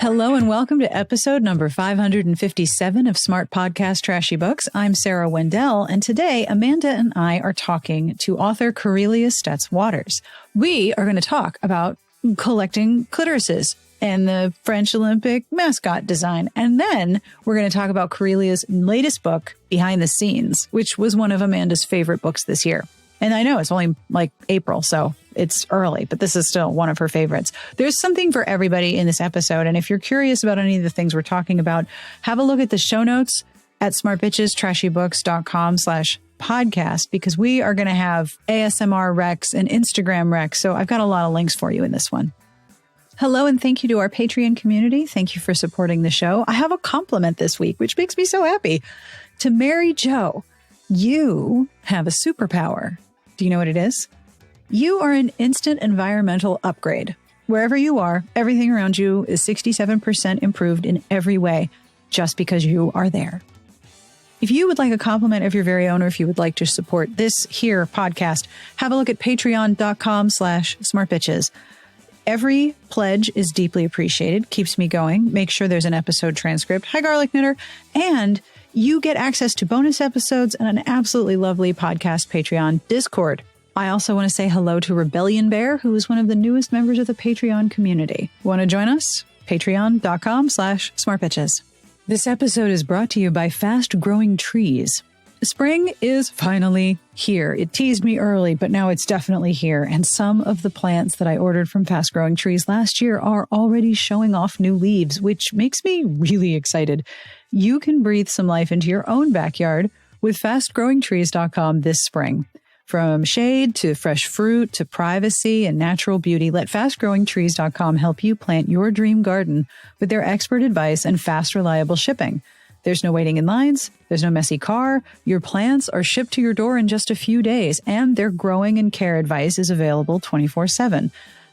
Hello and welcome to episode number 557 of Smart Podcast Trashy Books. I'm Sarah Wendell, and today Amanda and I are talking to author Karelia Stetz-Waters. We are going to talk about collecting clitorises and the French Olympic mascot design. And then we're going to talk about Karelia's latest book, Behind the Scenes, which was one of Amanda's favorite books this year. And I know it's only like April, so it's early, but this is still one of her favorites. There's something for everybody in this episode. And if you're curious about any of the things we're talking about, have a look at the show notes at smartbitchestrashybooks.com/podcast, because we are going to have ASMR Recs and Instagram Recs. So I've got a lot of links for you in this one. Hello, and thank you to our Patreon community. Thank you for supporting the show. I have a compliment this week, which makes me so happy. To Mary Jo, you have a superpower. Do you know what it is? You are an instant environmental upgrade. Wherever you are, everything around you is 67% improved in every way just because you are there. If you would like a compliment of your very own, or if you would like to support this here podcast, have a look at patreon.com/smartbitches. Every pledge is deeply appreciated, keeps me going. Make sure there's an episode transcript. Hi, Garlic Knitter. And you get access to bonus episodes and an absolutely lovely podcast Patreon Discord. I also want to say hello to Rebellion Bear, who is one of the newest members of the Patreon community. Want to join us? Patreon.com/smartbitches. This episode is brought to you by Fast Growing Trees. Spring is finally here. It teased me early, but now it's definitely here. And some of the plants that I ordered from Fast Growing Trees last year are already showing off new leaves, which makes me really excited. You can breathe some life into your own backyard with fastgrowingtrees.com this spring. From shade to fresh fruit to privacy and natural beauty, let fastgrowingtrees.com help you plant your dream garden with their expert advice and fast, reliable shipping. There's no waiting in lines. There's no messy car. Your plants are shipped to your door in just a few days, and their growing and care advice is available 24/7.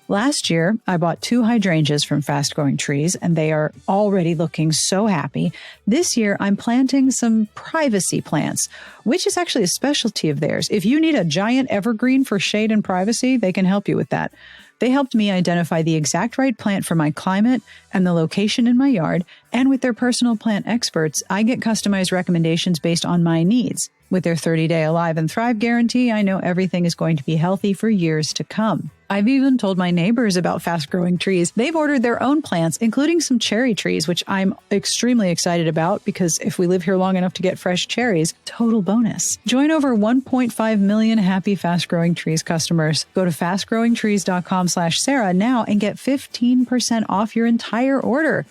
Last year, I bought 2 hydrangeas from Fast Growing Trees, and they are already looking so happy. This year, I'm planting some privacy plants, which is actually a specialty of theirs. If you need a giant evergreen for shade and privacy, they can help you with that. They helped me identify the exact right plant for my climate and the location in my yard. And with their personal plant experts, I get customized recommendations based on my needs. With their 30-day Alive and Thrive guarantee, I know everything is going to be healthy for years to come. I've even told my neighbors about Fast Growing Trees. They've ordered their own plants, including some cherry trees, which I'm extremely excited about because if we live here long enough to get fresh cherries, total bonus. Join over 1.5 million happy Fast Growing Trees customers. Go to fastgrowingtrees.com/Sarah now and get 15% off your entire order.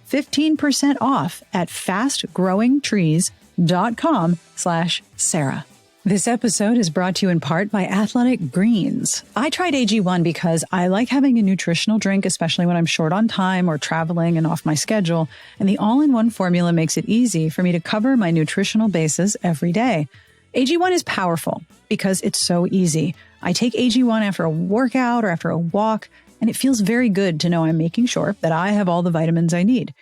15% off at fastgrowingtrees.com/Sarah. This episode is brought to you in part by Athletic Greens. I tried AG1 because I like having a nutritional drink, especially when I'm short on time or traveling and off my schedule. And the all-in-one formula makes it easy for me to cover my nutritional bases every day. AG1 is powerful because it's so easy. I take AG1 after a workout or after a walk, and it feels very good to know I'm making sure that I have all the vitamins I need.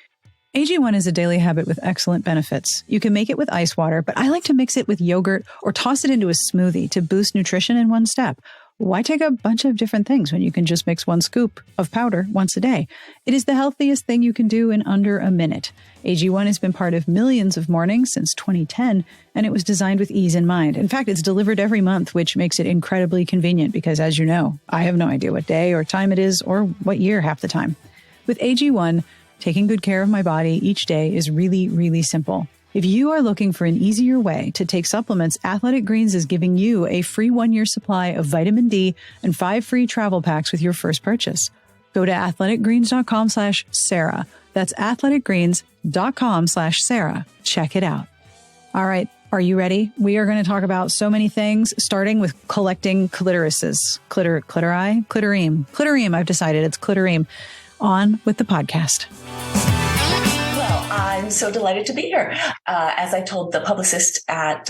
AG1 is a daily habit with excellent benefits. You can make it with ice water, but I like to mix it with yogurt or toss it into a smoothie to boost nutrition in one step. Why take a bunch of different things when you can just mix 1 scoop of powder once a day? It is the healthiest thing you can do in under a minute. AG1 has been part of millions of mornings since 2010, and it was designed with ease in mind. In fact, it's delivered every month, which makes it incredibly convenient because, as you know, I have no idea what day or time it is or what year half the time. With AG1, taking good care of my body each day is really, really simple. If you are looking for an easier way to take supplements, Athletic Greens is giving you a free 1-year supply of vitamin D and 5 free travel packs with your first purchase. Go to athleticgreens.com/Sarah. That's athleticgreens.com/Sarah. Check it out. All right. Are you ready? We are going to talk about so many things, starting with collecting clitorises. Clitoreem. I've decided it's clitoreem. On with the podcast. Well, I'm so delighted to be here. As I told the publicist at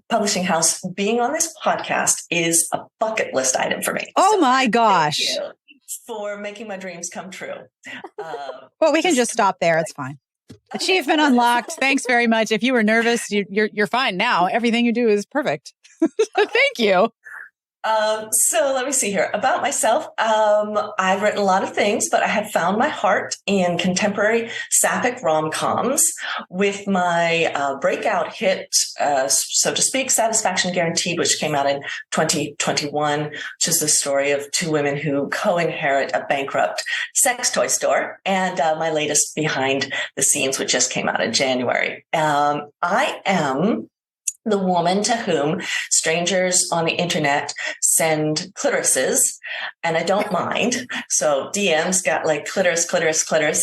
Publishing House, being on this podcast is a bucket list item for me. Oh, so my gosh. Thank you for making my dreams come true. Well, we can just stop there. It's fine. Achievement unlocked. Thanks very much. If you were nervous, you're fine now. Everything you do is perfect. Thank you. So let me see here. About myself, I've written a lot of things, but I have found my heart in contemporary sapphic rom-coms with my breakout hit, so to speak, Satisfaction Guaranteed, which came out in 2021, which is the story of two women who co-inherit a bankrupt sex toy store, and my latest Behind the Scenes, which just came out in January. I am the woman to whom strangers on the internet send clitorises, and I don't mind. So DMs got like clitoris.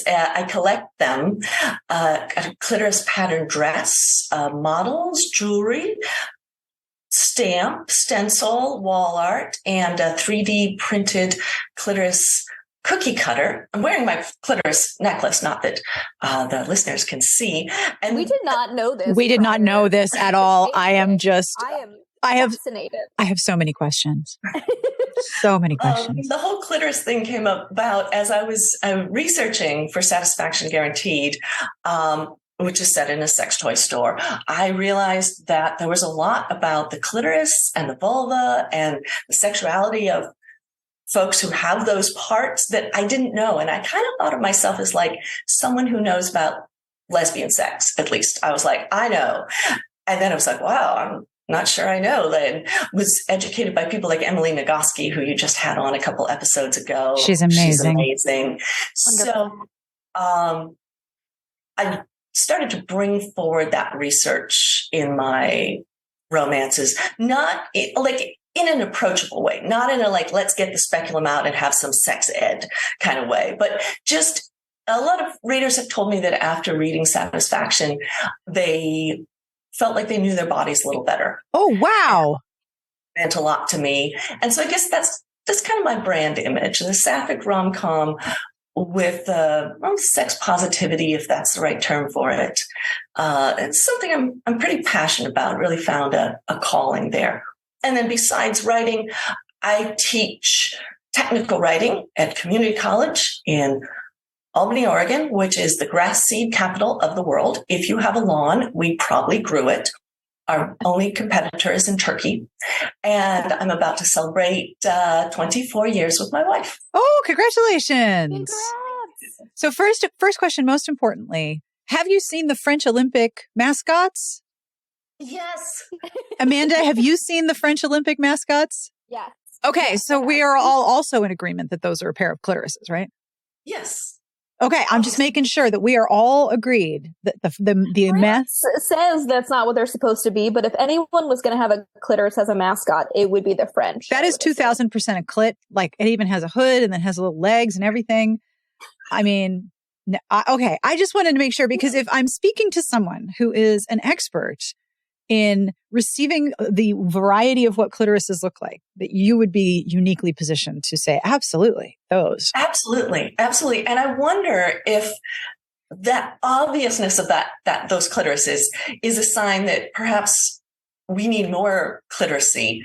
I collect them. A clitoris pattern dress, models, jewelry, stamp, stencil, wall art, and a 3D printed clitoris cookie cutter. I'm wearing my clitoris necklace, not that the listeners can see. And we did not know this. We did not know this at all. I am fascinated. I have so many questions. So many questions. The whole clitoris thing came about as I was researching for Satisfaction Guaranteed, which is set in a sex toy store. I realized that there was a lot about the clitoris and the vulva and the sexuality of folks who have those parts that I didn't know. And I kind of thought of myself as like someone who knows about lesbian sex, at least. I was like, I know. And then I was like, wow, I'm not sure I know. Then was educated by people like Emily Nagoski, who you just had on a couple episodes ago. She's amazing. So I started to bring forward that research in my romances, not like in an approachable way, not in a like, let's get the speculum out and have some sex ed kind of way, but just a lot of readers have told me that after reading Satisfaction, they felt like they knew their bodies a little better. Oh, wow. It meant a lot to me. And so I guess that's kind of my brand image, the sapphic rom-com with sex positivity, if that's the right term for it. It's something I'm pretty passionate about, really found a calling there. And then besides writing, I teach technical writing at community college in Albany, Oregon, which is the grass seed capital of the world. If you have a lawn, we probably grew it. Our only competitor is in Turkey. And I'm about to celebrate 24 years with my wife. Oh, congratulations. Congrats. So first question, most importantly, have you seen the French Olympic mascots? Yes. Amanda, have you seen the French Olympic mascots? Yes. Okay, so we are all also in agreement that those are a pair of clitorises, right? Yes. Okay, I'm just making sure that we are all agreed that the mess says that's not what they're supposed to be. But if anyone was going to have a clitoris as a mascot, it would be the French. That is 2000% a clit. Like it even has a hood and then has little legs and everything. I mean, okay. I just wanted to make sure because if I'm speaking to someone who is an expert in receiving the variety of what clitorises look like, that you would be uniquely positioned to say, absolutely, those. Absolutely. And I wonder if that obviousness of those clitorises is a sign that perhaps we need more cliteracy,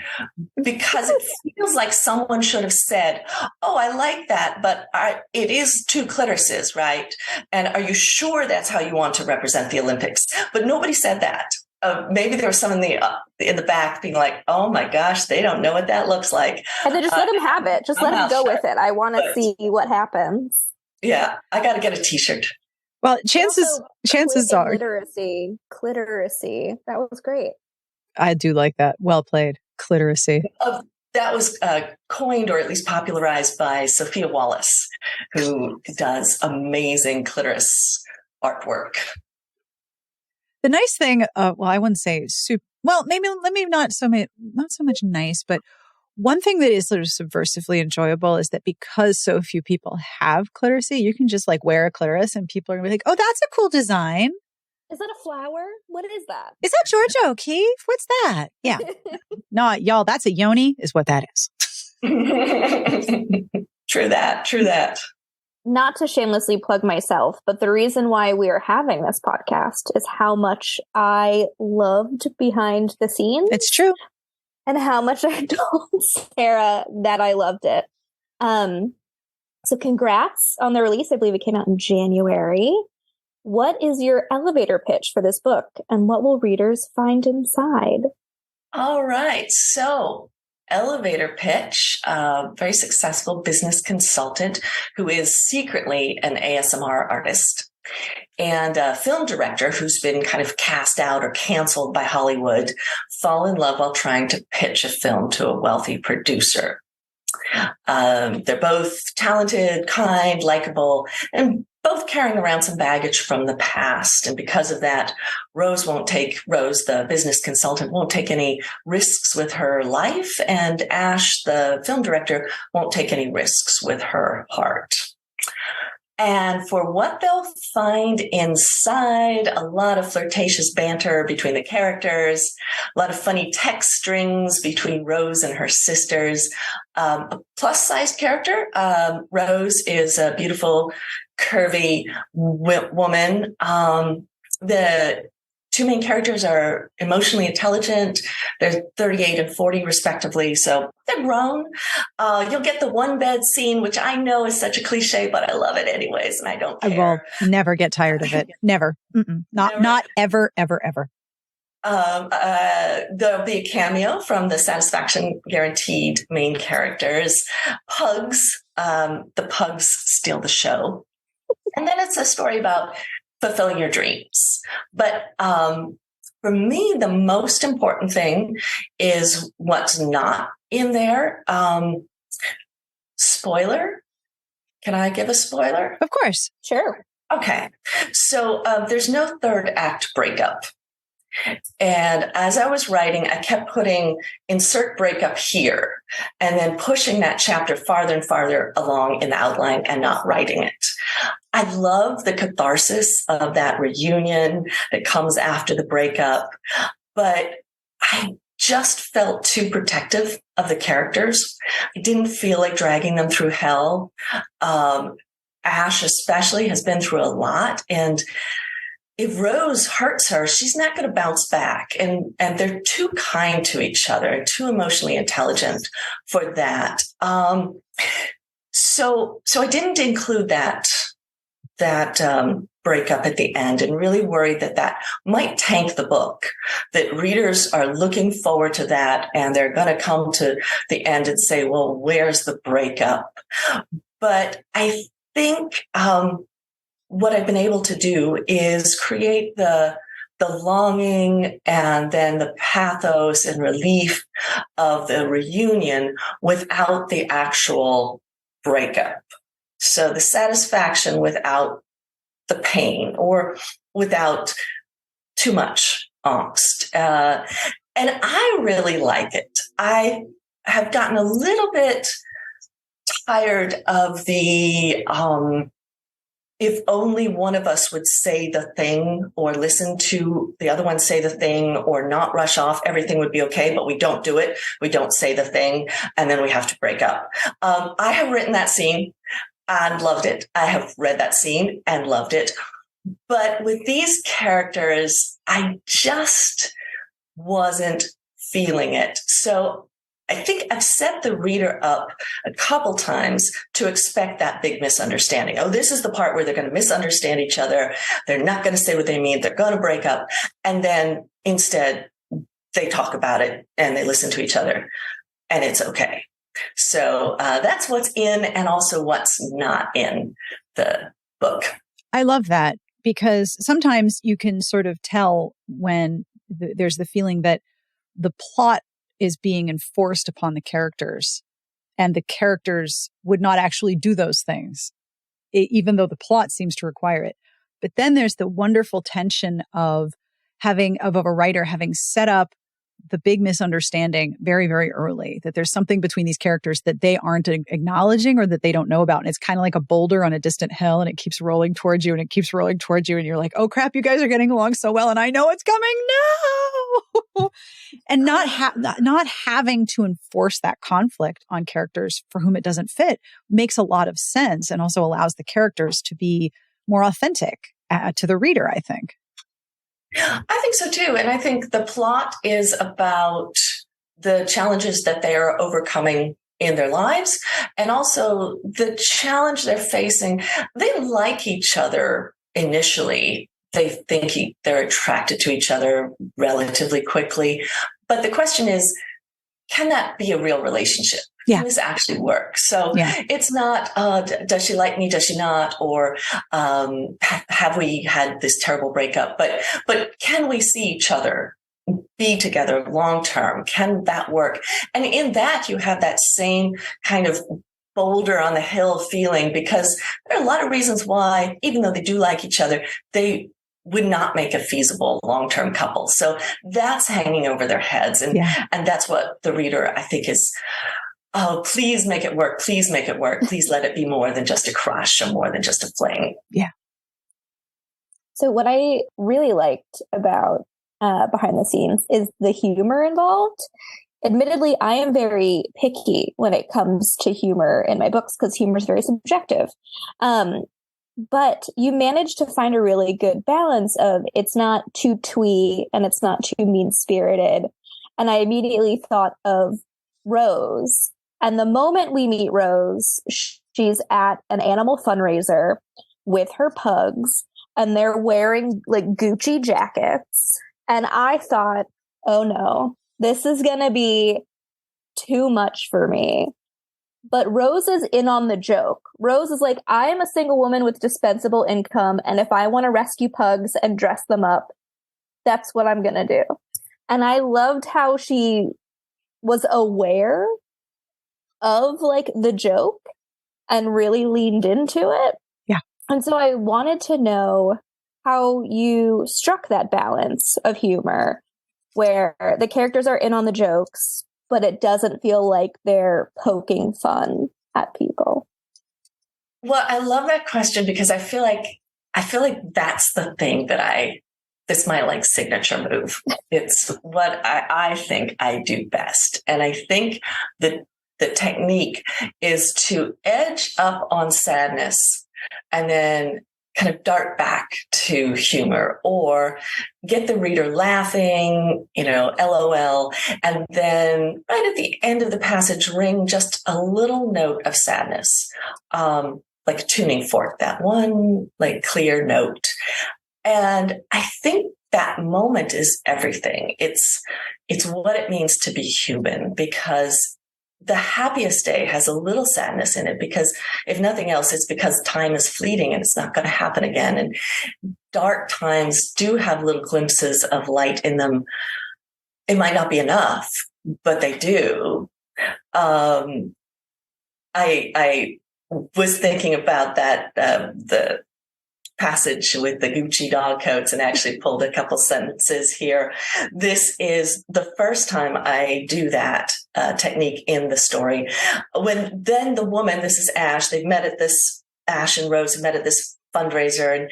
because it feels like someone should have said, oh, I like that, but it is two clitorises, right? And are you sure that's how you want to represent the Olympics? But nobody said that. Maybe there was someone in the back being like, oh my gosh, they don't know what that looks like. And then just let them have it. Just let them go with it. I want to see what happens. Yeah, I got to get a t-shirt. Well, chances are. Cliteracy. That was great. I do like that. Well played. Cliteracy. That was coined or at least popularized by Sophia Wallace, who does amazing clitoris artwork. The nice thing, I wouldn't say maybe not so much nice, but one thing that is sort of subversively enjoyable is that because so few people have cliteracy, you can just like wear a clitoris and people are gonna be like, oh, that's a cool design. Is that a flower? What is that? Is that Georgia O'Keeffe? What's that? Yeah. No, y'all, that's a yoni is what that is. True that. Not to shamelessly plug myself, but the reason why we are having this podcast is how much I loved Behind the Scenes. It's true. And how much I told Sarah that I loved it. So congrats on the release. I believe it came out in January. What is your elevator pitch for this book, and what will readers find inside? All right. So elevator pitch, a very successful business consultant who is secretly an ASMR artist, and a film director who's been kind of cast out or canceled by Hollywood fall in love while trying to pitch a film to a wealthy producer. They're both talented, kind, likable, and both carrying around some baggage from the past. And because of that, Rose, the business consultant, won't take any risks with her life. And Ash, the film director, won't take any risks with her heart. And for what they'll find inside, a lot of flirtatious banter between the characters, a lot of funny text strings between Rose and her sisters. A plus-sized character. Rose is a beautiful, curvy woman. The two main characters are emotionally intelligent. They're 38 and 40 respectively, so they're grown. You'll get the one bed scene, which I know is such a cliche, but I love it anyways, and I don't care. I will never get tired of it. Never. Not ever, ever, ever. There'll be a cameo from the Satisfaction Guaranteed main characters. Pugs. The pugs steal the show. And then it's a story about fulfilling your dreams. But for me, the most important thing is what's not in there. Spoiler? Can I give a spoiler? Of course. Sure. Okay. So there's no third act breakup. And as I was writing, I kept putting insert breakup here and then pushing that chapter farther and farther along in the outline and not writing it. I love the catharsis of that reunion that comes after the breakup, but I just felt too protective of the characters. I didn't feel like dragging them through hell. Ash especially has been through a lot, and if Rose hurts her, she's not going to bounce back. And they're too kind to each other and too emotionally intelligent for that. So I didn't include that breakup at the end, and really worried that might tank the book, that readers are looking forward to that and they're going to come to the end and say, well, where's the breakup? But I think what I've been able to do is create the longing and then the pathos and relief of the reunion without the actual breakup. So the satisfaction without the pain or without too much angst. And I really like it. I have gotten a little bit tired of the if only one of us would say the thing or listen to the other one say the thing or not rush off, everything would be okay, but we don't do it. We don't say the thing, and then we have to break up. I have written that scene and loved it. I have read that scene and loved it. But with these characters, I just wasn't feeling it. So I think I've set the reader up a couple times to expect that big misunderstanding. Oh, this is the part where they're going to misunderstand each other. They're not going to say what they mean. They're going to break up. And then instead, they talk about it and they listen to each other, and it's okay. So that's what's in and also what's not in the book. I love that, because sometimes you can sort of tell when there's the feeling that the plot is being enforced upon the characters, and the characters would not actually do those things, even though the plot seems to require it. But then there's the wonderful tension of a writer having set up the big misunderstanding very, very early, that there's something between these characters that they aren't acknowledging or that they don't know about. And it's kind of like a boulder on a distant hill, and it keeps rolling towards you and it keeps rolling towards you. And you're like, oh crap, you guys are getting along so well. And I know it's coming. No. And not having to enforce that conflict on characters for whom it doesn't fit makes a lot of sense, and also allows the characters to be more authentic to the reader, I think. I think so too. And I think the plot is about the challenges that they are overcoming in their lives, and also the challenge they're facing. They like each other initially. They think they're attracted to each other relatively quickly. But the question is, can that be a real relationship? Yeah. Can this actually work? So it's not, does she like me? Does she not? Or have we had this terrible breakup? But can we see each other be together long term? Can that work? And in that, you have that same kind of boulder on the hill feeling, because there are a lot of reasons why, even though they do like each other, they would not make a feasible long-term couple. So that's hanging over their heads. And that's what the reader, I think, is, oh, please make it work. Please make it work. Please let it be more than just a crush or more than just a fling. Yeah. So what I really liked about behind the scenes is the humor involved. Admittedly, I am very picky when it comes to humor in my books because humor is very subjective. But you managed to find a really good balance of it's not too twee and it's not too mean-spirited. And I immediately thought of Rose. And the moment we meet Rose, she's at an animal fundraiser with her pugs, and they're wearing like Gucci jackets. And I thought, oh no, this is going to be too much for me. But Rose is in on the joke. Rose is like, I am a single woman with dispensable income, and if I want to rescue pugs and dress them up, that's what I'm going to do. And I loved how she was aware of like the joke and really leaned into it. Yeah. And so I wanted to know how you struck that balance of humor where the characters are in on the jokes, but it doesn't feel like they're poking fun at people. Well, I love that question because I feel like that's the thing that's my like signature move. It's what I think I do best. And I think that the technique is to edge up on sadness and then kind of dart back to humor, or get the reader laughing, LOL, and then right at the end of the passage, ring just a little note of sadness, like a tuning fork, that one like clear note. And I think that moment is everything. It's what it means to be human, because the happiest day has a little sadness in it, because if nothing else, it's because time is fleeting and it's not going to happen again. And dark times do have little glimpses of light in them. It might not be enough, but they do. I was thinking about that, the passage with the Gucci dog coats, and actually pulled a couple sentences here. This is the first time I do that technique in the story. When then the woman, this is Ash, Ash and Rose have met at this fundraiser, and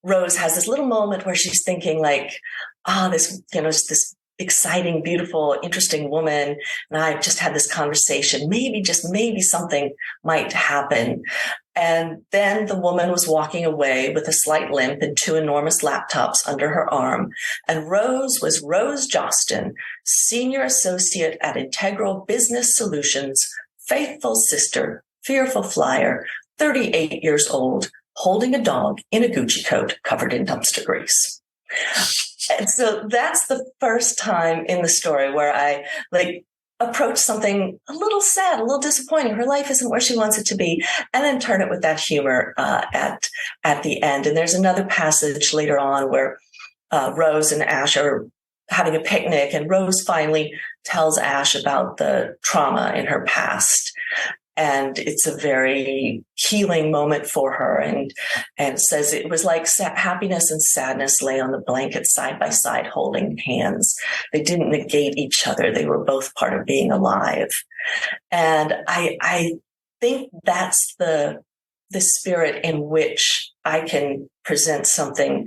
Rose has this little moment where she's thinking like, this exciting, beautiful, interesting woman, and I just had this conversation. Maybe, just maybe something might happen. And then the woman was walking away with a slight limp and two enormous laptops under her arm. And Rose was Rose Jostin, Senior Associate at Integral Business Solutions, faithful sister, fearful flyer, 38 years old, holding a dog in a Gucci coat covered in dumpster grease. And so that's the first time in the story where I approach something a little sad, a little disappointing. Her life isn't where she wants it to be, and then turn it with that humor at the end. And there's another passage later on where Rose and Ash are having a picnic, and Rose finally tells Ash about the trauma in her past. And it's a very healing moment for her, and says it was like happiness and sadness lay on the blanket side by side, holding hands. They didn't negate each other. They were both part of being alive. And I think that's the spirit in which I can present something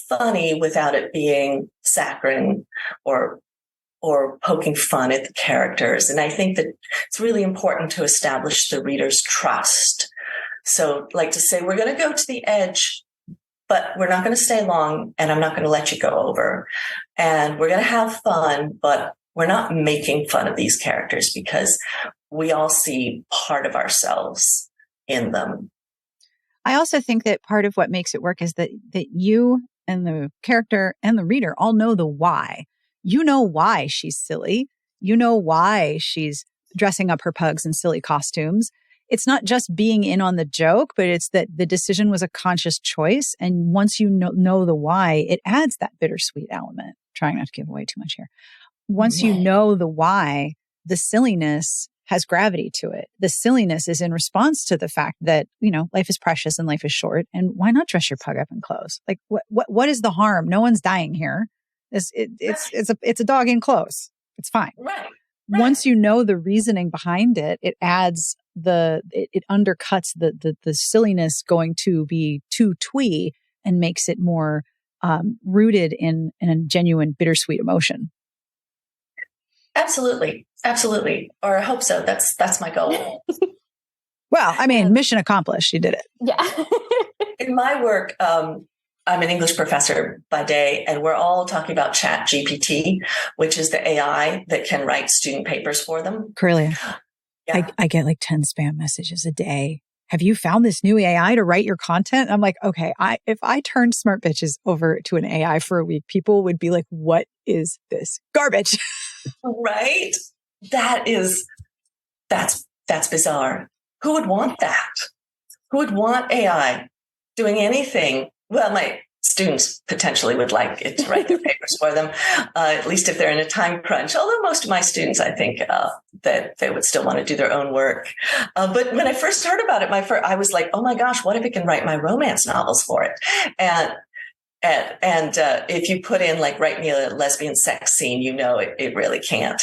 funny without it being saccharine or poking fun at the characters. And I think that it's really important to establish the reader's trust. So like to say, we're going to go to the edge, but we're not going to stay long, and I'm not going to let you go over. And we're going to have fun, but we're not making fun of these characters, because we all see part of ourselves in them. I also think that part of what makes it work is that you and the character and the reader all know the why. You know why she's silly. You know why she's dressing up her pugs in silly costumes. It's not just being in on the joke, but it's that the decision was a conscious choice. And once you know the why, it adds that bittersweet element. Trying not to give away too much here. Once you know the why, the silliness has gravity to it. The silliness is in response to the fact that, life is precious and life is short. And why not dress your pug up in clothes? Like, what is the harm? No one's dying here. It's a dog in clothes. It's fine. Right. Once you know the reasoning behind it, it adds it undercuts the silliness going to be too twee and makes it more rooted in a genuine bittersweet emotion. Absolutely. Absolutely. Or I hope so. That's my goal. Well, mission accomplished. You did it. Yeah. In my work, I'm an English professor by day, and we're all talking about ChatGPT, which is the AI that can write student papers for them. Karelia, yeah. I get like 10 spam messages a day. Have you found this new AI to write your content? I'm like, okay, if I turned Smart Bitches over to an AI for a week, people would be like, what is this garbage? Right? That's bizarre. Who would want that? Who would want AI doing anything? Well, my students potentially would like it to write their papers for them, at least if they're in a time crunch. Although most of my students, I think that they would still want to do their own work. But when I first heard about it, I was like, oh my gosh, what if it can write my romance novels for it? And if you put in like, write me a lesbian sex scene, it really can't.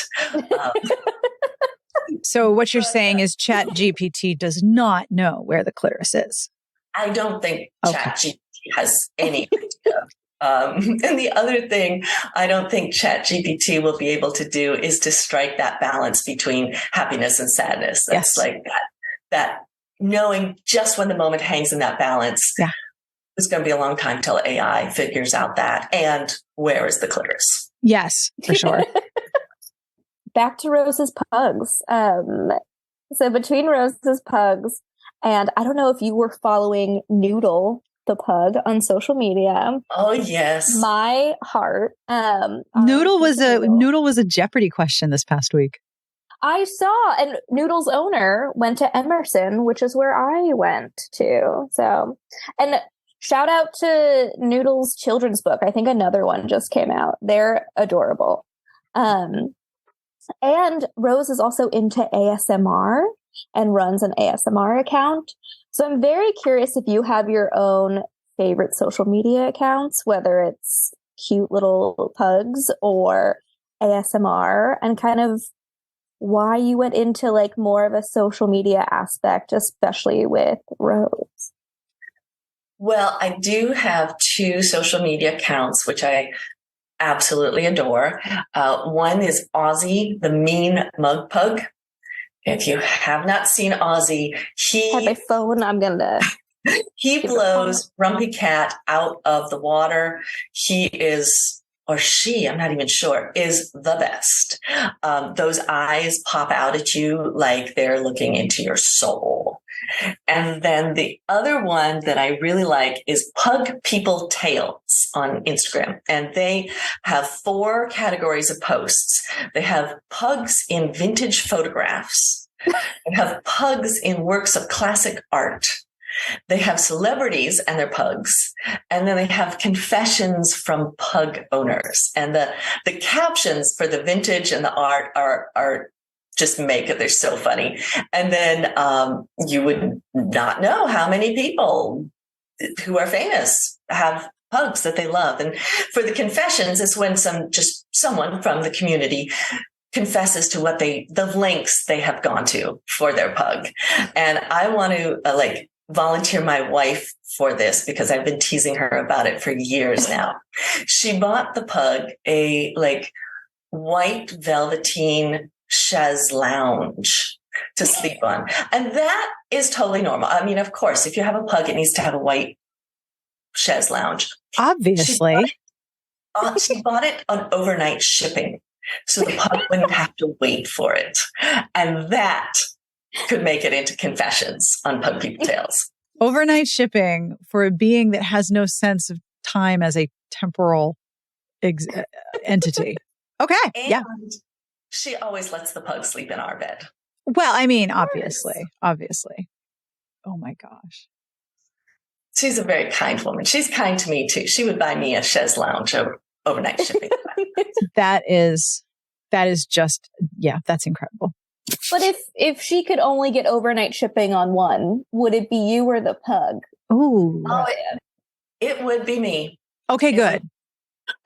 So what you're saying is ChatGPT does not know where the clitoris is. I don't think ChatGPT has any idea. And the other thing I don't think ChatGPT will be able to do is to strike that balance between happiness and sadness. That's like that knowing just when the moment hangs in that balance. Yeah. It's going to be a long time till AI figures out that. And where is the clitoris? Yes, for sure. Back to Rose's pugs. So between Rose's pugs, and I don't know if you were following Noodle, the pug, on social media. Oh, yes. My heart. Noodle was a Jeopardy question this past week. I saw, and Noodle's owner went to Emerson, which is where I went to. So, and shout out to Noodle's children's book. I think another one just came out. They're adorable. And Rose is also into ASMR and runs an ASMR account. So I'm very curious if you have your own favorite social media accounts, whether it's cute little pugs or ASMR, and kind of why you went into like more of a social media aspect, especially with Rose. Well, I do have 2 social media accounts, which I absolutely adore. One is Ozzy, the mean mug pug. If you have not seen Ozzy, I have my phone. I'm going to... He blows Grumpy Cat out of the water. He is, or she, I'm not even sure, is the best. Those eyes pop out at you like they're looking into your soul. And then the other one that I really like is Pug People Tales on Instagram. And they have 4 categories of posts. They have pugs in vintage photographs. They have pugs in works of classic art. They have celebrities and their pugs. And then they have confessions from pug owners. And the captions for the vintage and the art are just make it. They're so funny. And then you would not know how many people who are famous have pugs that they love. And for the confessions, it's when someone from the community confesses to the lengths they have gone to for their pug. And I want to volunteer my wife for this because I've been teasing her about it for years now. She bought the pug a white velveteen chaise lounge to sleep on. And that is totally normal. I mean, of course, if you have a pug, it needs to have a white chaise lounge. Obviously. She bought it on overnight shipping, so the pug wouldn't have to wait for it. And that could make it into confessions on Pug People Tales. Overnight shipping for a being that has no sense of time as a temporal entity. Okay. And yeah. She always lets the pug sleep in our bed. Well, I mean, obviously. Oh my gosh. She's a very kind woman. She's kind to me too. She would buy me a chaise lounge overnight shipping. That is just, yeah, that's incredible. But if she could only get overnight shipping on one, would it be you or the pug? Ooh. Oh, yeah. It would be me. Okay, good.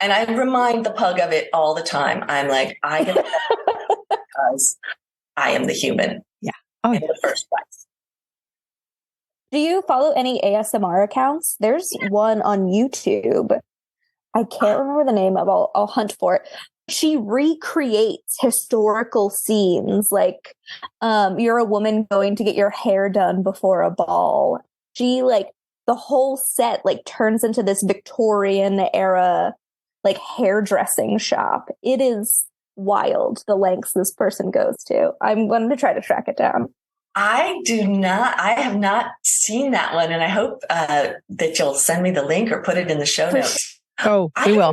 And I remind the pug of it all the time. I'm like, I get that because I am the human. Yeah. In the first place. Do you follow any ASMR accounts? There's one on YouTube. I can't remember the name of. I'll hunt for it. She recreates historical scenes, like you're a woman going to get your hair done before a ball. She the whole set turns into this Victorian era hairdressing shop. It is wild the lengths this person goes to. I'm going to try to track it down. I have not seen that one, and I hope that you'll send me the link or put it in the show notes. Oh, we will.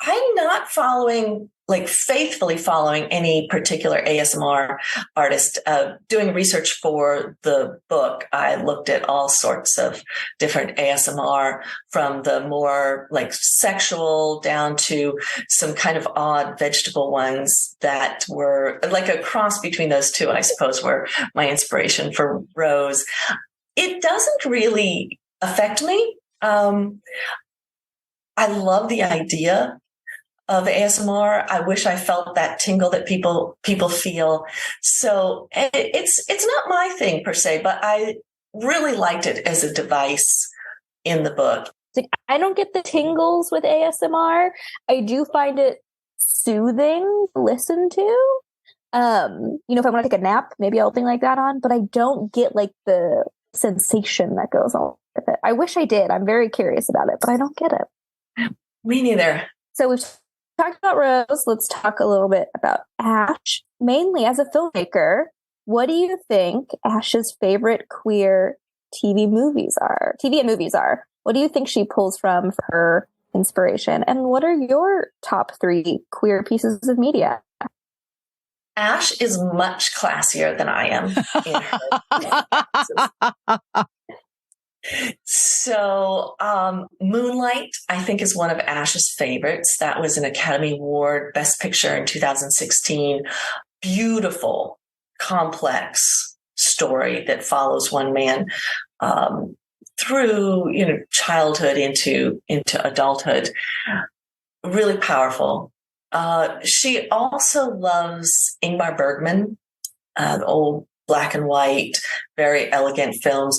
I'm not faithfully following any particular ASMR artist. Doing research for the book, I looked at all sorts of different ASMR, from the more sexual down to some kind of odd vegetable ones that were a cross between those two, I suppose, were my inspiration for Rose. It doesn't really affect me. I love the idea of ASMR. I wish I felt that tingle that people feel. So it's not my thing per se, but I really liked it as a device in the book. I don't get the tingles with ASMR. I do find it soothing to listen to. If I want to take a nap, maybe I'll thing like that on, but I don't get the sensation that goes on with it. I wish I did. I'm very curious about it, but I don't get it. Me neither. So we've talked about Rose. Let's talk a little bit about Ash. Mainly as a filmmaker, what do you think Ash's favorite queer TV and movies are? What do you think she pulls from for her inspiration? And what are your top 3 queer pieces of media? Ash is much classier than I am in her. So Moonlight, I think, is one of Ash's favorites. That was an Academy Award Best Picture in 2016. Beautiful, complex story that follows one man through childhood into adulthood. Really powerful. She also loves Ingmar Bergman, the old black and white, very elegant films.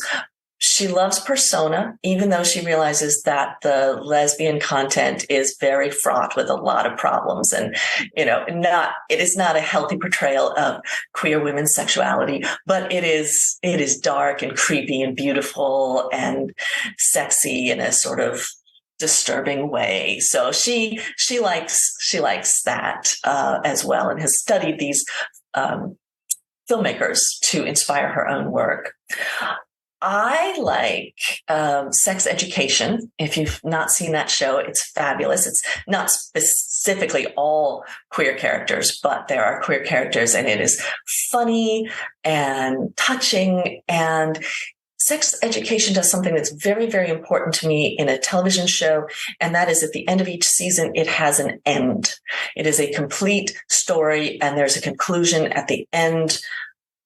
She loves Persona, even though she realizes that the lesbian content is very fraught with a lot of problems, and it is not a healthy portrayal of queer women's sexuality, but it is dark and creepy and beautiful and sexy in a sort of disturbing way. So she likes that as well, and has studied these filmmakers to inspire her own work. I like Sex Education. If you've not seen that show, it's fabulous. It's not specifically all queer characters, but there are queer characters, and it is funny and touching. And Sex Education does something that's very, very important to me in a television show, and that is at the end of each season, it has an end. It is a complete story, and there's a conclusion at the end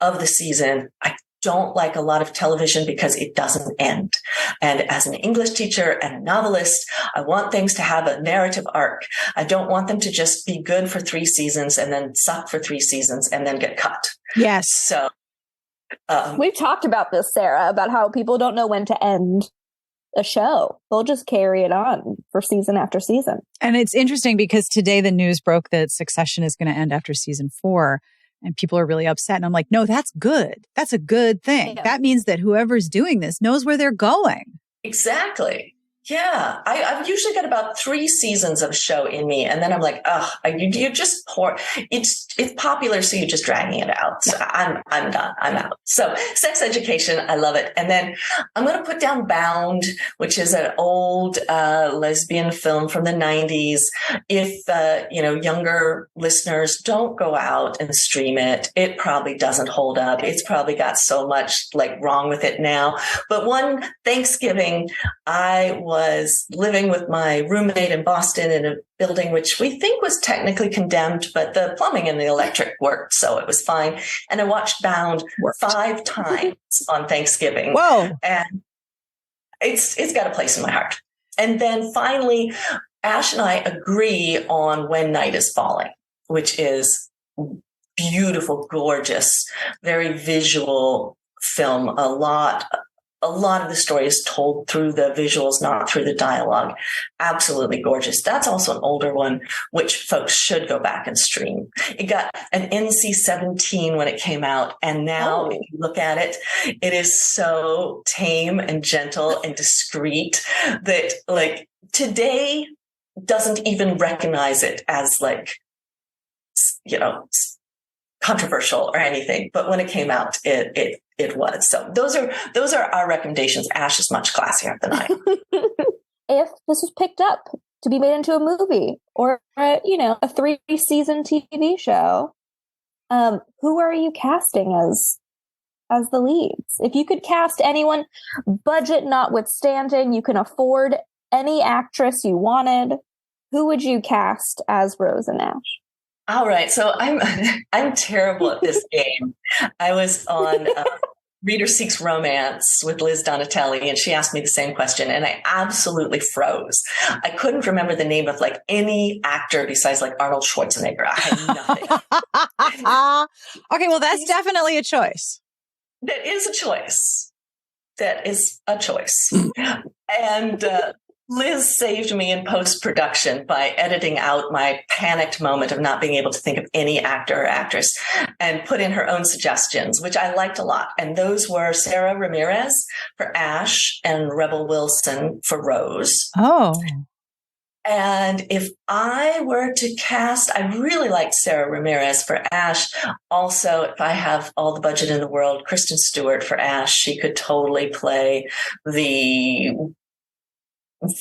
of the season. I don't like a lot of television because it doesn't end. And as an English teacher and a novelist, I want things to have a narrative arc. I don't want them to just be good for 3 seasons and then suck for 3 seasons and then get cut. Yes. So we've talked about this, Sarah, about how people don't know when to end a show. They'll just carry it on for season after season. And it's interesting because today the news broke that Succession is going to end after season 4. And people are really upset. And I'm like, no, that's good. That's a good thing. Yeah. That means that whoever's doing this knows where they're going. Exactly. Yeah, I've usually got about 3 seasons of show in me, and then I'm like, oh, you just pour. It's popular, so you're just dragging it out. So I'm done. I'm out. So Sex Education, I love it. And then I'm going to put down Bound, which is an old lesbian film from the 90s. If younger listeners, don't go out and stream it. It probably doesn't hold up. It's probably got so much like wrong with it now. But one Thanksgiving, I was living with my roommate in Boston in a building which we think was technically condemned, but the plumbing and the electric worked, so it was fine. And I watched Bound 5 times on Thanksgiving. Whoa. And it's got a place in my heart. And then finally, Ash and I agree on When Night is Falling, which is beautiful, gorgeous, very visual film. A lot of the story is told through the visuals, not through the dialogue. Absolutely gorgeous. That's also an older one, which folks should go back and stream. It got an NC-17 when it came out. And now if you look at it, it is so tame and gentle and discreet that like today doesn't even recognize it as like, controversial or anything. But when it came out, it was. So those are our recommendations. Ash is much classier than I am. If this was picked up to be made into a movie or a 3-season TV show, who are you casting as the leads? If you could cast anyone, budget notwithstanding, you can afford any actress you wanted, who would you cast as Rose and Ash? All right, so I'm terrible at this game. I was on Reader Seeks Romance with Liz Donatelli, and she asked me the same question, and I absolutely froze. I couldn't remember the name of like any actor besides like Arnold Schwarzenegger. I had nothing. Okay, well, that's definitely a choice. That is a choice. That is a choice. And Liz saved me in post-production by editing out my panicked moment of not being able to think of any actor or actress and put in her own suggestions, which I liked a lot. And those were Sarah Ramirez for Ash and Rebel Wilson for Rose. Oh. And if I were to cast, I really liked Sarah Ramirez for Ash. Also, if I have all the budget in the world, Kristen Stewart for Ash, she could totally play the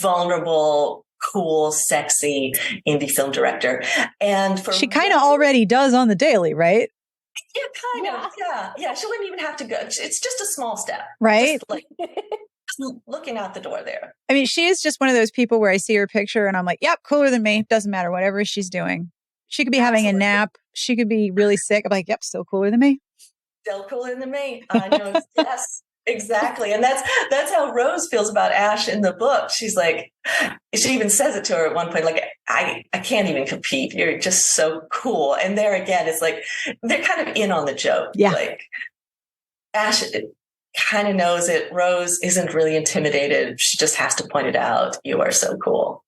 vulnerable, cool, sexy indie film director. And for she kind of already does on the daily, right? Yeah, kind of. Yeah. She wouldn't even have to go. It's just a small step, right? Just like looking out the door there. I mean, she is just one of those people where I see her picture and I'm like, yep, cooler than me. Doesn't matter, whatever she's doing. She could be having a nap. She could be really sick. I'm like, yep, still cooler than me. Still cooler than me. I know. Yes. Exactly. And that's how Rose feels about Ash in the book. She's like, she even says it to her at one point, like, I can't even compete. You're just so cool. And there again, it's like, they're kind of in on the joke. Yeah. Like Ash kind of knows it. Rose isn't really intimidated. She just has to point it out. You are so cool.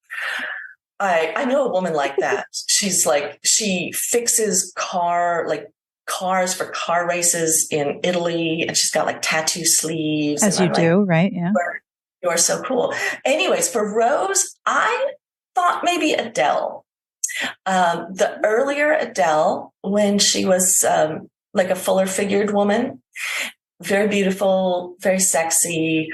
I know a woman like that. She's like, she fixes cars for car races in Italy, and she's got like tattoo sleeves. As you do, like, right? Yeah. You're so cool. Anyways, for Rose, I thought maybe Adele. The earlier Adele, when she was like a fuller figured woman, very beautiful, very sexy.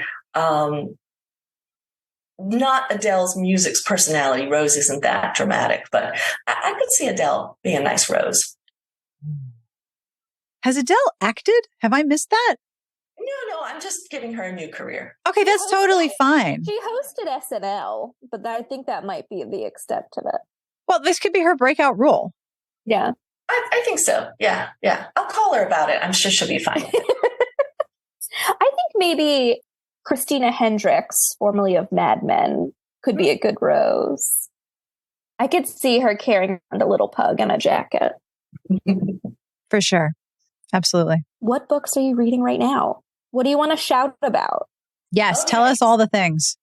Not Adele's music's personality. Rose isn't that dramatic, but I could see Adele being a nice Rose. Has Adele acted? Have I missed that? No, I'm just giving her a new career. Okay, that's totally fine. She hosted SNL, but I think that might be the extent of it. Well, this could be her breakout role. Yeah. I think so. Yeah. I'll call her about it. I'm sure she'll be fine. I think maybe Christina Hendricks, formerly of Mad Men, could be a good Rose. I could see her carrying around a little pug in a jacket. For sure. Absolutely. What books are you reading right now? What do you want to shout about? Yes, tell us all the things.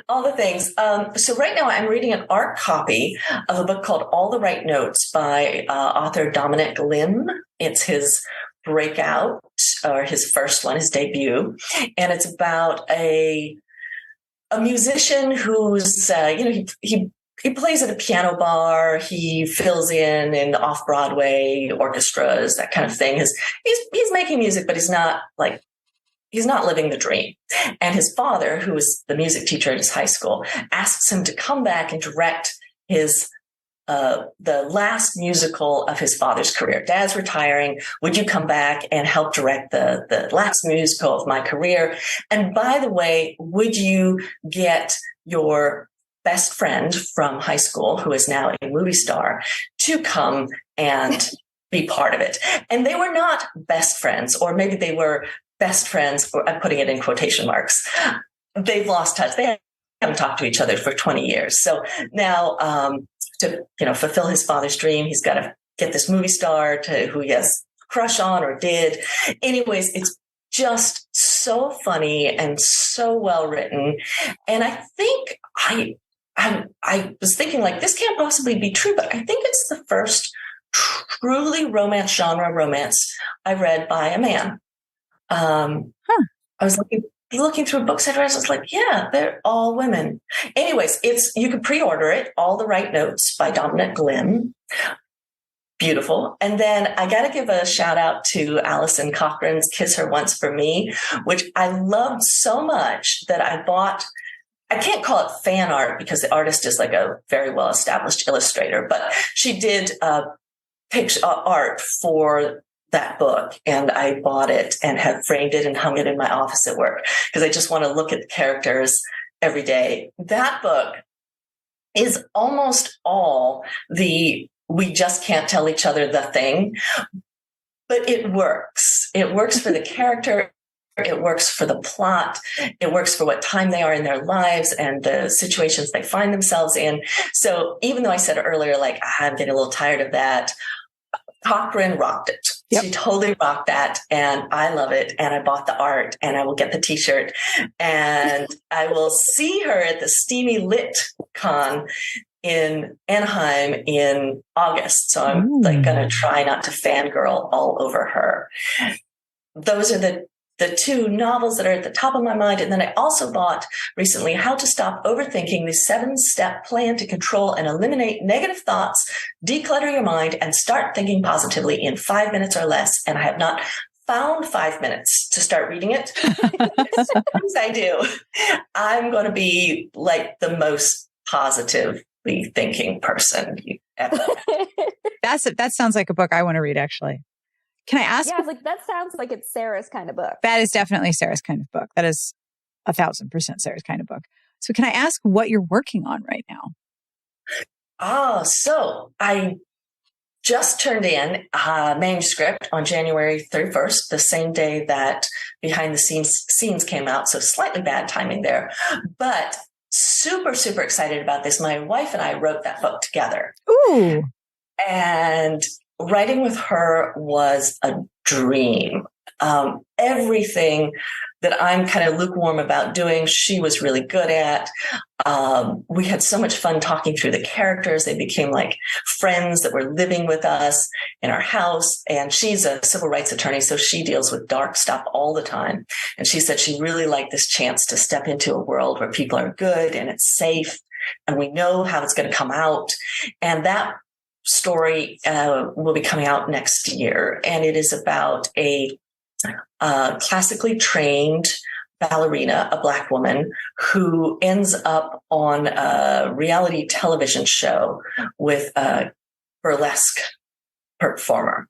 All the things. So right now I'm reading an art copy of a book called All the Right Notes by author Dominic Lim. It's his breakout, or his first one, his debut. And it's about a a musician who's, he plays at a piano bar. He fills in off-Broadway orchestras, that kind of thing. He's making music, but he's not living the dream. And his father, who is the music teacher at his high school, asks him to come back and direct the last musical of his father's career. Dad's retiring. Would you come back and help direct the last musical of my career? And by the way, would you get your best friend from high school, who is now a movie star, to come and be part of it? And they were not best friends, or maybe they were best friends, I'm putting it in quotation marks. They've lost touch. They haven't talked to each other for 20 years. So now, to fulfill his father's dream, he's got to get this movie star who he has a crush on or did. Anyways, it's just so funny and so well written. And I think I was thinking, like, this can't possibly be true, but I think it's the first truly genre romance I read by a man. I was looking through books I'd read. I was like, yeah, they're all women. Anyways, you could pre-order it, All the Right Notes by Dominic Glim. Beautiful. And then I got to give a shout out to Alison Cochran's Kiss Her Once for Me, which I loved so much that I can't call it fan art because the artist is like a very well-established illustrator, but she did picture art for that book, and I bought it and have framed it and hung it in my office at work because I just want to look at the characters every day. That book is almost all we just can't tell each other the thing, but it works. It works for the character. It works for the plot. It works for what time they are in their lives and the situations they find themselves in. So even though I said earlier, like, I'm getting a little tired of that, Cochran rocked it. Yep. She totally rocked that, and I love it. And I bought the art, and I will get the T-shirt, and I will see her at the Steamy Lit Con in Anaheim in August. So I'm going to try not to fangirl all over her. Those are the two novels that are at the top of my mind. And then I also bought recently How to Stop Overthinking, the 7-Step Plan to Control and Eliminate Negative Thoughts, Declutter Your Mind, and Start Thinking Positively in 5 minutes or less. And I have not found 5 minutes to start reading it. As soon as I do, I'm going to be like the most positively thinking person ever. That sounds like a book I want to read, actually. Can I ask? Yeah, that sounds like it's Sarah's kind of book. That is definitely Sarah's kind of book. That is 1,000% Sarah's kind of book. So can I ask what you're working on right now? So I just turned in a manuscript on January 31st, the same day that Behind the Scenes came out. So slightly bad timing there, but super, super excited about this. My wife and I wrote that book together. Ooh. And writing with her was a dream. Everything that I'm kind of lukewarm about doing, she was really good at. We had so much fun talking through the characters. They became like friends that were living with us in our house. And she's a civil rights attorney, so she deals with dark stuff all the time. And she said she really liked this chance to step into a world where people are good and it's safe and we know how it's going to come out. And that story will be coming out next year. And it is about a classically trained ballerina, a Black woman, who ends up on a reality television show with a burlesque performer,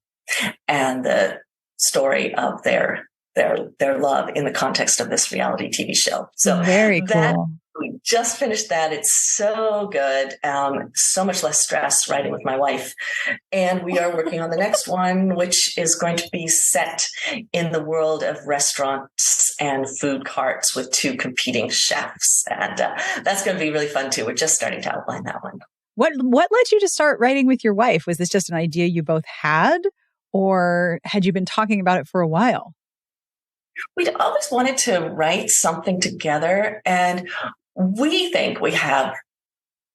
and the story of their love in the context of this reality TV show. So very cool. We just finished that. It's so good. So much less stress writing with my wife. And we are working on the next one, which is going to be set in the world of restaurants and food carts with 2 competing chefs. And that's going to be really fun too. We're just starting to outline that one. What led you to start writing with your wife? Was this just an idea you both had, or had you been talking about it for a while? We'd always wanted to write something together, and we think we have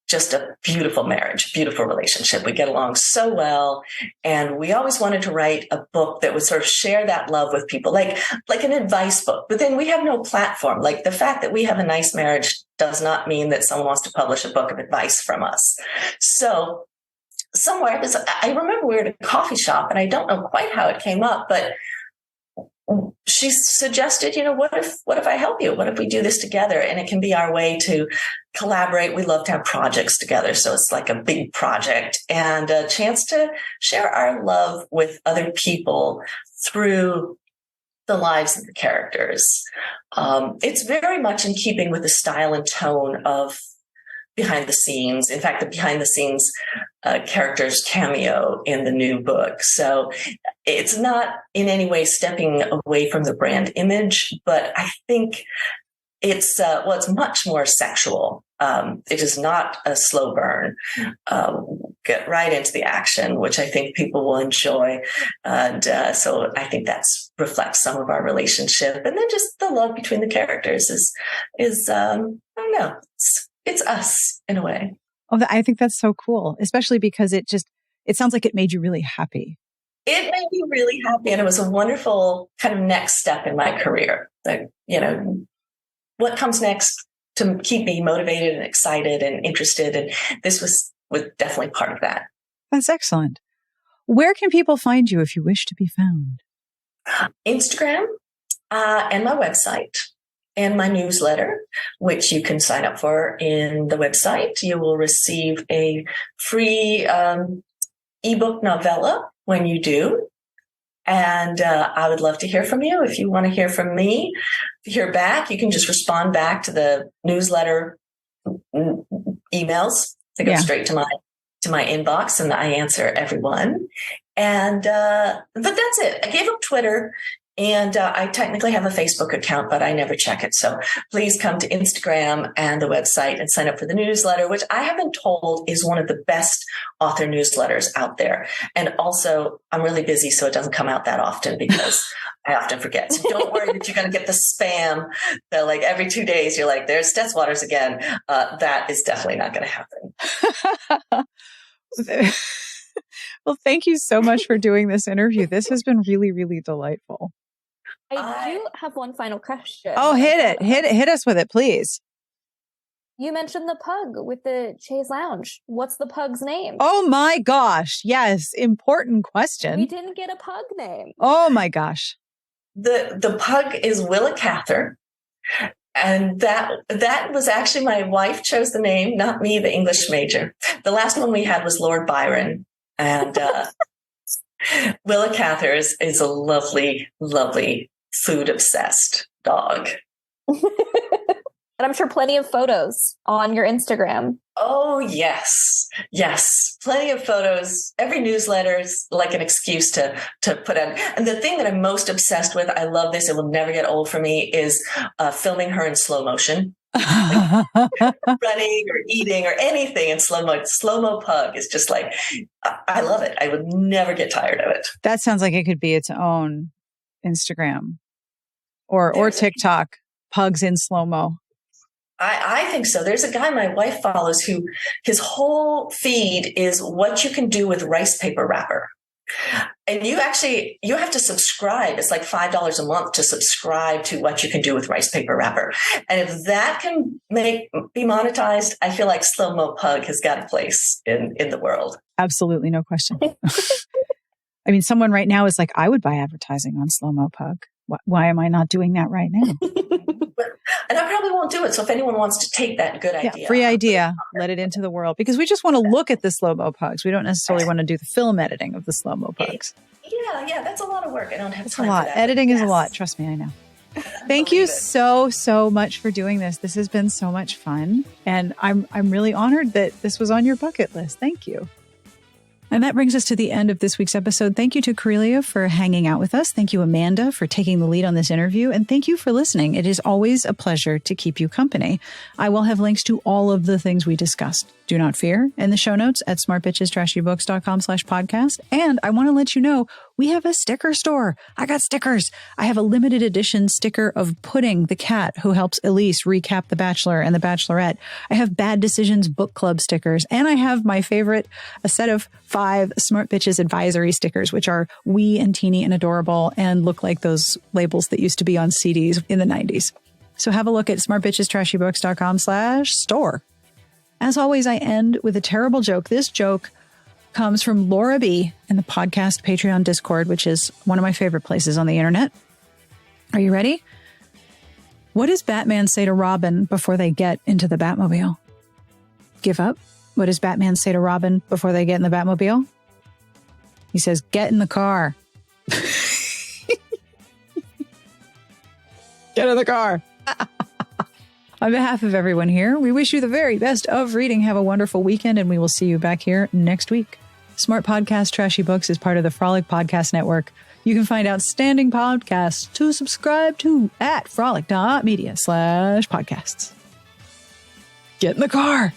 just a beautiful marriage, beautiful relationship. We get along so well. And we always wanted to write a book that would sort of share that love with people, like an advice book. But then we have no platform. Like the fact that we have a nice marriage does not mean that someone wants to publish a book of advice from us. So somewhere, I remember we were at a coffee shop, and I don't know quite how it came up, but she suggested, what if I help you? What if we do this together? And it can be our way to collaborate. We love to have projects together. So it's like a big project and a chance to share our love with other people through the lives of the characters. It's very much in keeping with the style and tone of behind the scenes. In fact, the behind the scenes characters cameo in the new book. So it's not in any way stepping away from the brand image, but I think it's much more sexual. It is not a slow burn. Get right into the action, which I think people will enjoy. And so I think that's reflects some of our relationship. And then just the love between the characters is I don't know, it's us in a way. Oh, I think that's so cool, especially because it sounds like it made you really happy. It made me really happy. And it was a wonderful kind of next step in my career. Like, what comes next to keep me motivated and excited and interested. And this was definitely part of that. That's excellent. Where can people find you if you wish to be found? Instagram and my website. And my newsletter, which you can sign up for in the website. You will receive a free ebook novella when you do. And I would love to hear from you. If you want to hear from me, hear back, you can just respond back to the newsletter emails. They go straight to my inbox, and I answer everyone. And but that's it. I gave up Twitter. And I technically have a Facebook account, but I never check it. So please come to Instagram and the website and sign up for the newsletter, which I have been told is one of the best author newsletters out there. And also, I'm really busy, so it doesn't come out that often because I often forget. So don't worry that you're going to get the spam that like every 2 days you're like, there's Stetz-Waters again. That is definitely not going to happen. Well, thank you so much for doing this interview. This has been really, really delightful. I do have one final question. Oh, hit us with it, please. You mentioned the pug with the Chaise Lounge. What's the pug's name? Oh my gosh. Yes. Important question. We didn't get a pug name. Oh my gosh. The pug is Willa Cather. And that was actually my wife chose the name, not me, the English major. The last one we had was Lord Byron. And Willa Cather is a lovely, lovely food-obsessed dog. And I'm sure plenty of photos on your Instagram. Oh, yes. Yes. Plenty of photos. Every newsletter is like an excuse to put out. And the thing that I'm most obsessed with, I love this, it will never get old for me, is filming her in slow motion. Like running or eating or anything in slow-mo pug is just like, I love it. I would never get tired of it. That sounds like it could be its own Instagram or TikTok, pugs in slow-mo. I think so. There's a guy my wife follows who his whole feed is what you can do with rice paper wrapper. And you have to subscribe. It's like $5 a month to subscribe to what you can do with rice paper wrapper. And if that can be monetized, I feel like Slow-Mo Pug has got a place in the world. Absolutely. No question. I mean, someone right now is like, I would buy advertising on Slow-Mo Pug. Why am I not doing that right now? And I probably won't do it. So if anyone wants to take that good idea. Free idea, let it into the world. Because we just want to look at the slow-mo pugs. We don't necessarily want to do the film editing of the slow-mo pugs. Yeah, that's a lot of work. I don't have time for that. Editing is a lot. Trust me, I know. Thank you so much for doing this. This has been so much fun. And I'm really honored that this was on your bucket list. Thank you. And that brings us to the end of this week's episode. Thank you to Karelia for hanging out with us. Thank you, Amanda, for taking the lead on this interview. And thank you for listening. It is always a pleasure to keep you company. I will have links to all of the things we discussed. Do not fear in the show notes at smartbitchestrashybooks.com/podcast. And I want to let you know, We have a sticker store. I got stickers. I have a limited edition sticker of Pudding, the cat who helps Elise recap The Bachelor and The Bachelorette. I have Bad Decisions book club stickers. And I have my favorite, a set of 5 Smart Bitches advisory stickers, which are wee and teeny and adorable and look like those labels that used to be on CDs in the 90s. So have a look at smartbitchestrashybooks.com/store. As always, I end with a terrible joke. This joke comes from Laura B. in the podcast Patreon Discord, which is one of my favorite places on the internet. Are you ready? What does Batman say to Robin before they get into the Batmobile? Give up? What does Batman say to Robin before they get in the Batmobile? He says, get in the car. Get in the car. On behalf of everyone here, we wish you the very best of reading. Have a wonderful weekend, and we will see you back here next week. Smart Podcast Trashy Books is part of the Frolic Podcast Network. You can find outstanding podcasts to subscribe to at frolic.media/podcasts. Get in the car.